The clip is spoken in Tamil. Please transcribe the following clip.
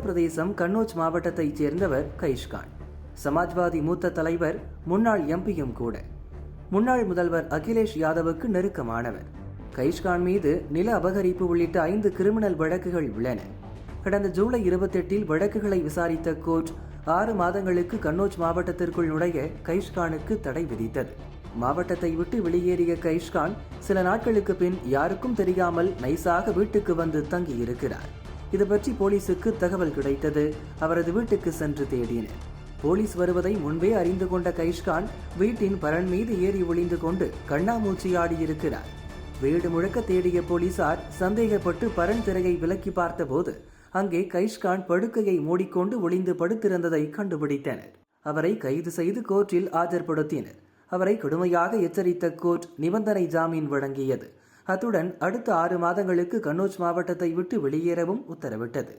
உத்தரப்பிரதேசம் கன்னோஜ் மாவட்டத்தைச் சேர்ந்தவர் கைஷ்கான். சமாஜ்வாதி மூத்த தலைவர், முன்னாள் எம்பியும் கூட. முன்னாள் முதல்வர் அகிலேஷ் யாதவுக்கு நெருக்கமானவர். கைஷ்கான் மீது நில அபகரிப்பு உள்ளிட்ட 5 கிரிமினல் வழக்குகள் உள்ளன. கடந்த ஜூலை 28 வழக்குகளை விசாரித்த கோர்ட் 6 மாதங்களுக்கு கன்னோஜ் மாவட்டத்திற்குள் நுழைய கைஷ்கானுக்கு தடை விதித்தது. மாவட்டத்தை விட்டு வெளியேறிய கைஷ்கான் சில நாட்களுக்கு பின் யாருக்கும் தெரியாமல் நைசாக வீட்டுக்கு வந்து தங்கியிருக்கிறார். இது பற்றி போலீசுக்கு தகவல் கிடைத்தது. அவரது வீட்டுக்கு சென்று தேடினர். போலீஸ் வருவதை முன்பே அறிந்து கொண்ட கைஷ்கான் வீட்டின் பரண் மீது ஏறி ஒளிந்து கொண்டு கண்ணாமூச்சியாடியிருக்கிறார். வீடு முழுக்க தேடிய போலீசார் சந்தேகப்பட்டு பரண் திரையை விலக்கி பார்த்தபோது அங்கே கைஷ்கான் படுக்கையை மூடிக்கொண்டு ஒளிந்து படுத்திருந்ததை கண்டுபிடித்தனர். அவரை கைது செய்து கோர்ட்டில் ஆஜர்படுத்தினர். அவரை கடுமையாக எச்சரித்த கோர்ட் நிபந்தனை ஜாமீன் வழங்கியது. அத்துடன் அடுத்த 6 மாதங்களுக்கு கன்னோஜ் மாவட்டத்தை விட்டு வெளியேறவும் உத்தரவிட்டது.